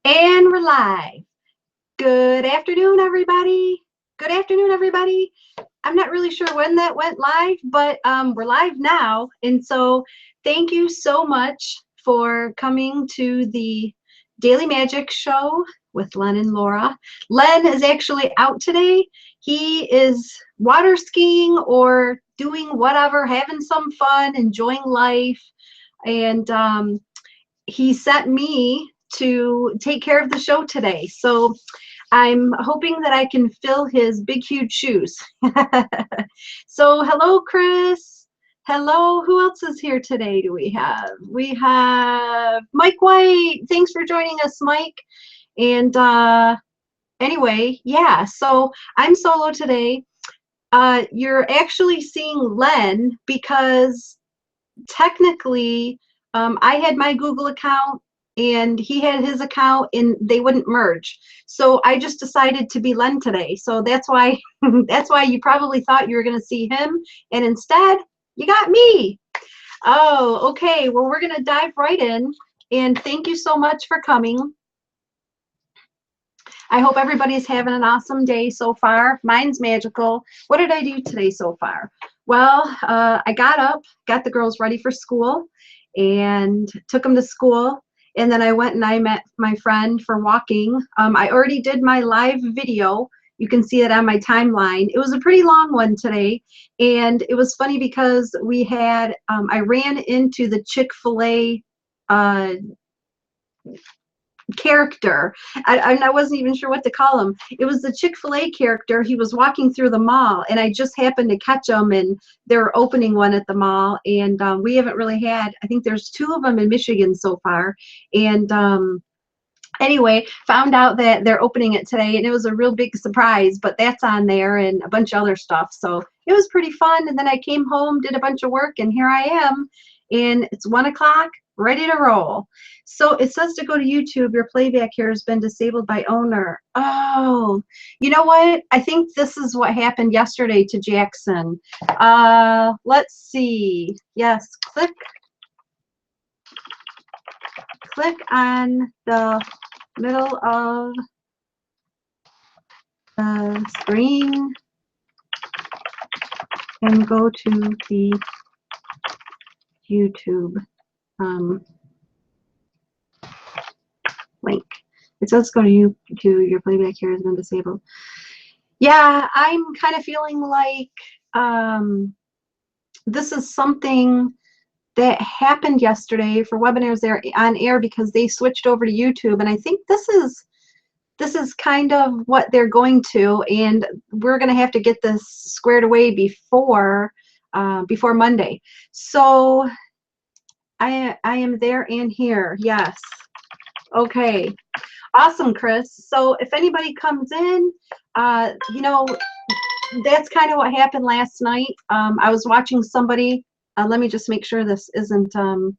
And we're live. Good afternoon, everybody. Good afternoon, everybody. I'm not really sure when that went live, but we're live now. And so thank you so much for coming to the Daily Magic Show with Len and Laura. Len is actually out today. He is water skiing or doing whatever, having some fun, enjoying life. And he sent me to take care of the show today. So I'm hoping that I can fill his big, huge shoes. So hello, Chris. Hello. Who else is here today? Do we have? We have Mike White. Thanks for joining us, Mike. And anyway, yeah, so I'm solo today. You're actually seeing Len because technically I had my Google account and he had his account and they wouldn't merge. So I just decided to be Len today. So that's why that's why you probably thought you were going to see him and instead you got me. Oh, okay. Well, we're going to dive right in and thank you so much for coming. I hope everybody's having an awesome day so far. Mine's magical. What did I do today so far? Well, I got up, got the girls ready for school, and took them to school. And then I went and I met my friend for walking. I already did my live video. You can see it on my timeline. It was a pretty long one today. And it was funny because we had, I ran into the Chick-fil-A character. I wasn't even sure what to call him. It was the Chick-fil-A character. He was walking through the mall and I just happened to catch him and they're opening one at the mall and we haven't really had, I think there's 2 of them in Michigan so far. And anyway, found out that they're opening it today and it was a real big surprise, but that's on there and a bunch of other stuff. So it was pretty fun. And then I came home, did a bunch of work, and here I am. And it's 1 o'clock, ready to roll. So it says to go to YouTube. Your playback here has been disabled by owner. Oh, you know what? I think this is what happened yesterday to Jackson. Let's see. Yes, click on the middle of the screen and go to the YouTube link. It says go to your playback here has been disabled. Yeah, I'm kind of feeling like this is something that happened yesterday for webinars there on air because they switched over to YouTube, and I think this is kind of what they're going to, and we're going to have to get this squared away before Monday. So I am there and here. Yes. Okay. Awesome, Chris. So if anybody comes in, you know, that's kind of what happened last night. I was watching somebody. Let me just make sure this isn't. Oh,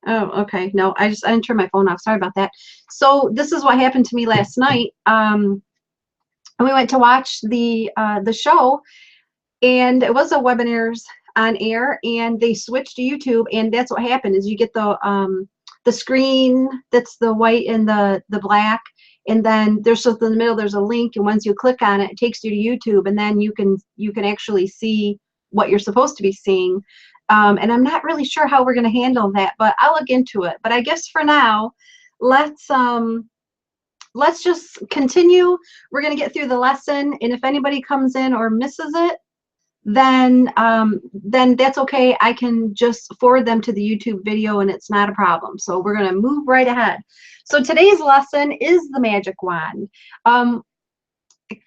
okay. No, I didn't turn my phone off. Sorry about that. So this is what happened to me last night. And we went to watch the show, and it was a webinars on air, and they switched to YouTube, and that's what happened. Is you get the screen that's the white and the black, and then there's just in the middle there's a link, and once you click on it, it takes you to YouTube, and then you can actually see what you're supposed to be seeing. And I'm not really sure how we're going to handle that, but I'll look into it. But I guess for now, let's just continue. We're going to get through the lesson, and if anybody comes in or misses it, then that's okay. I can just forward them to the YouTube video and it's not a problem. So we're going to move right ahead. So today's lesson is the magic wand.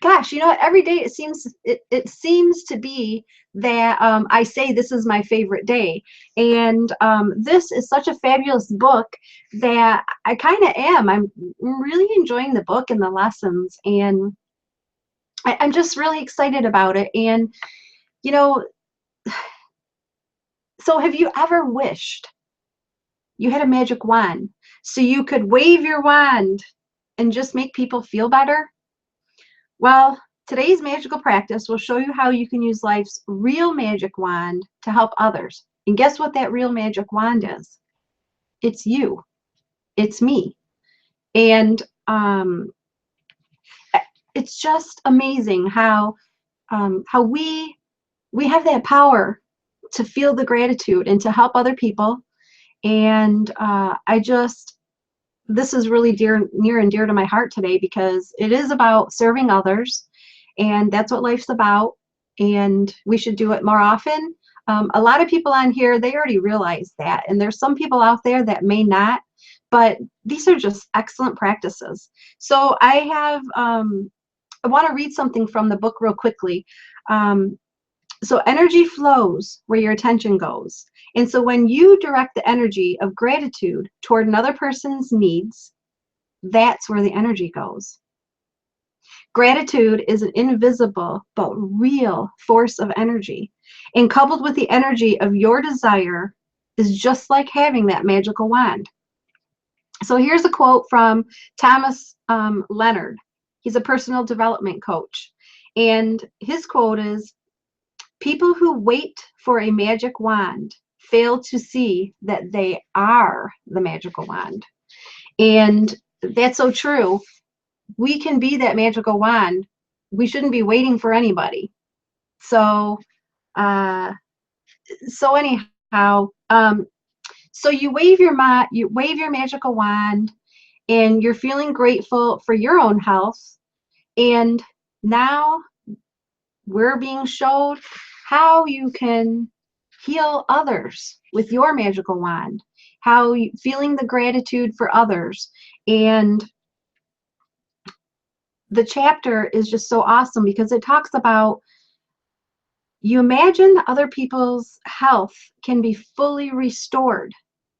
Gosh, you know, every day it seems to be that I say this is my favorite day, and this is such a fabulous book that I kind of am. I'm really enjoying the book and the lessons, and I'm just really excited about it. And you know, so have you ever wished you had a magic wand so you could wave your wand and just make people feel better? Well, today's magical practice will show you how you can use life's real magic wand to help others. And guess what that real magic wand is? It's you. It's me. And it's just amazing how we have that power to feel the gratitude and to help other people. And this is really near and dear to my heart today, because it is about serving others, and that's what life's about. And we should do it more often. A lot of people on here, they already realize that, and there's some people out there that may not, but these are just excellent practices. So I want to read something from the book real quickly. So energy flows where your attention goes. And so when you direct the energy of gratitude toward another person's needs, that's where the energy goes. Gratitude is an invisible but real force of energy. And coupled with the energy of your desire is just like having that magical wand. So here's a quote from Thomas Leonard. He's a personal development coach. And his quote is, "People who wait for a magic wand fail to see that they are the magical wand." And that's so true. We can be that magical wand. We shouldn't be waiting for anybody. So, uh, anyhow, so you wave your magical wand, and you're feeling grateful for your own health. And now we're being showed how you can heal others with your magical wand, feeling the gratitude for others. And the chapter is just so awesome because it talks about, you imagine other people's health can be fully restored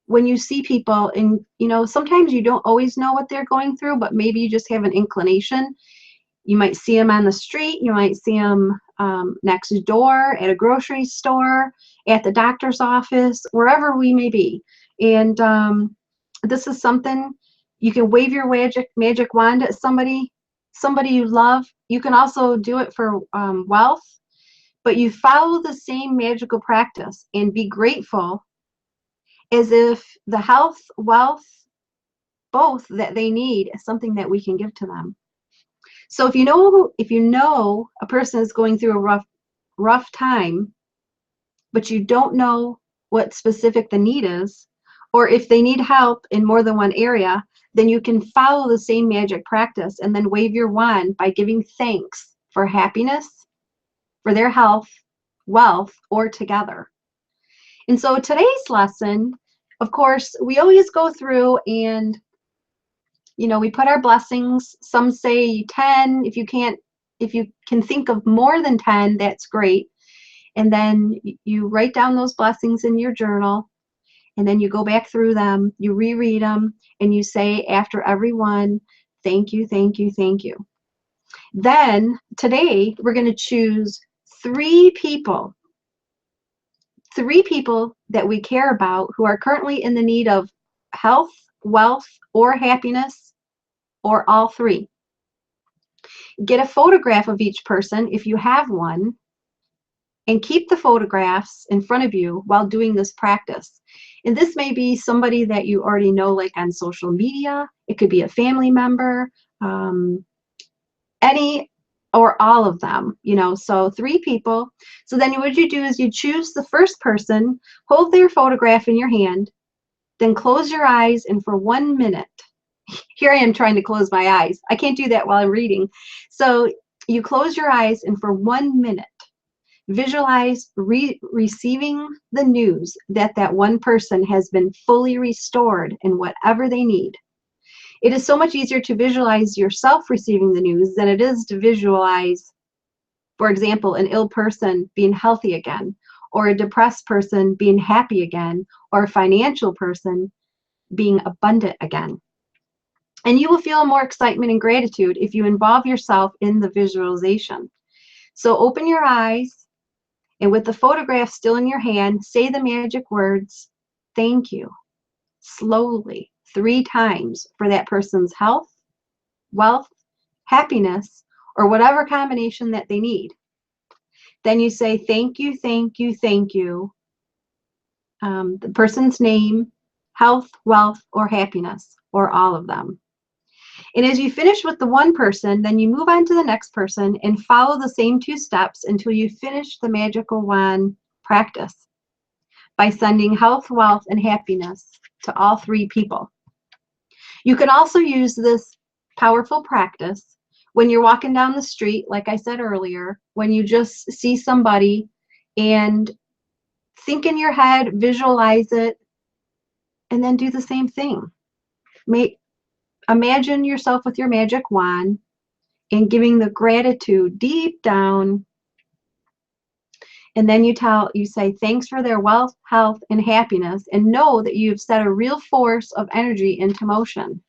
when you see people. And sometimes you don't always know what they're going through, but maybe you just have an inclination. You might see them on the street, you might see them next door at a grocery store, at the doctor's office, wherever we may be. And this is something you can wave your magic wand at somebody you love. You can also do it for wealth, but you follow the same magical practice and be grateful as if the health, wealth, both that they need is something that we can give to them. So if you know a person is going through a rough time, but you don't know what specific the need is, or if they need help in more than one area, then you can follow the same magic practice and then wave your wand by giving thanks for happiness, for their health, wealth, or together. And so today's lesson, of course, we always go through and we put our blessings. Some say 10. If you can think of more than 10, that's great. And then you write down those blessings in your journal, and then you go back through them, you reread them, and you say after every one, thank you, thank you, thank you. Then today we're going to choose three people that we care about who are currently in the need of health, wealth, or happiness, or all three. Get a photograph of each person if you have one, and keep the photographs in front of you while doing this practice. And this may be somebody that you already know, like on social media. It could be a family member, any or all of them, so three people. So then what you do is you choose the first person, hold their photograph in your hand, then close your eyes, and for 1 minute, here I am trying to close my eyes. I can't do that while I'm reading. So you close your eyes, and for 1 minute, visualize receiving the news that one person has been fully restored in whatever they need. It is so much easier to visualize yourself receiving the news than it is to visualize, for example, an ill person being healthy again, or a depressed person being happy again, or a financial person being abundant again. And you will feel more excitement and gratitude if you involve yourself in the visualization. So open your eyes, and with the photograph still in your hand, say the magic words, thank you, slowly, 3 times for that person's health, wealth, happiness, or whatever combination that they need. Then you say, thank you, thank you, thank you, the person's name, health, wealth, or happiness, or all of them. And as you finish with the one person, then you move on to the next person and follow the same 2 steps until you finish the magical wand practice by sending health, wealth, and happiness to all 3 people. You can also use this powerful practice when you're walking down the street, like I said earlier, when you just see somebody and think in your head, visualize it, and then do the same thing. Imagine yourself with your magic wand and giving the gratitude deep down. And then you say thanks for their wealth, health, and happiness, and know that you've set a real force of energy into motion.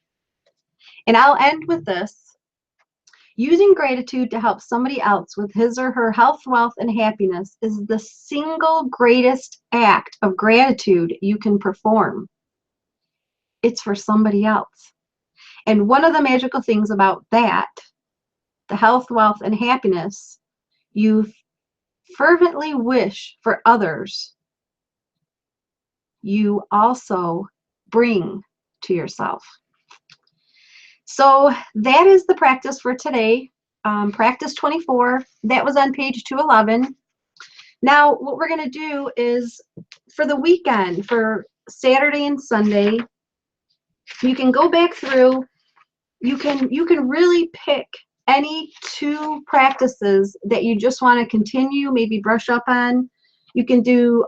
And I'll end with this. Using gratitude to help somebody else with his or her health, wealth, and happiness is the single greatest act of gratitude you can perform. It's for somebody else. And one of the magical things about that, the health, wealth, and happiness you fervently wish for others, you also bring to yourself. So that is the practice for today. Practice 24. That was on page 211. Now, what we're going to do is for the weekend, for Saturday and Sunday, you can go back through. You can really pick any 2 practices that you just want to continue, maybe brush up on. You can do,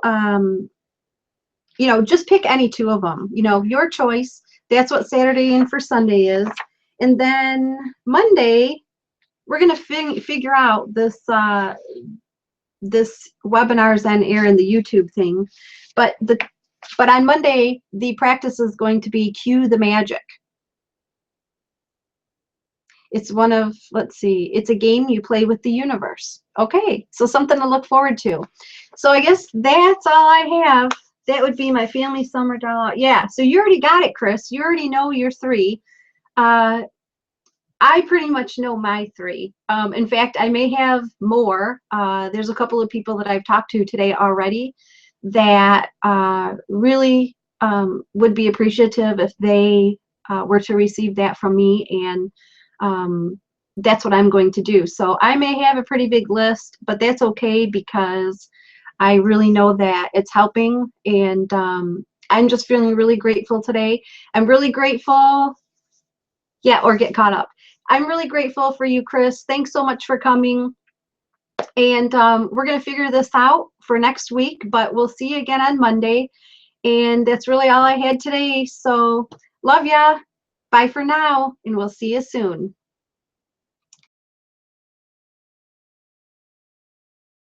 just pick any 2 of them. Your choice. That's what Saturday and for Sunday is. And then Monday, we're going to figure out this this webinars on air and the YouTube thing. But on Monday, the practice is going to be Cue the Magic. It's it's a game you play with the universe. Okay, so something to look forward to. So I guess that's all I have. That would be my family summer doll. Yeah, so you already got it, Chris. You already know your 3. I pretty much know my 3. In fact, I may have more. There's a couple of people that I've talked to today already that really would be appreciative if they were to receive that from me, and that's what I'm going to do. So I may have a pretty big list, but that's okay because I really know that it's helping, and I'm just feeling really grateful today. I'm really grateful. Yeah, or get caught up. I'm really grateful for you, Chris. Thanks so much for coming. And we're going to figure this out for next week, but we'll see you again on Monday. And that's really all I had today. So love ya. Bye for now, and we'll see you soon.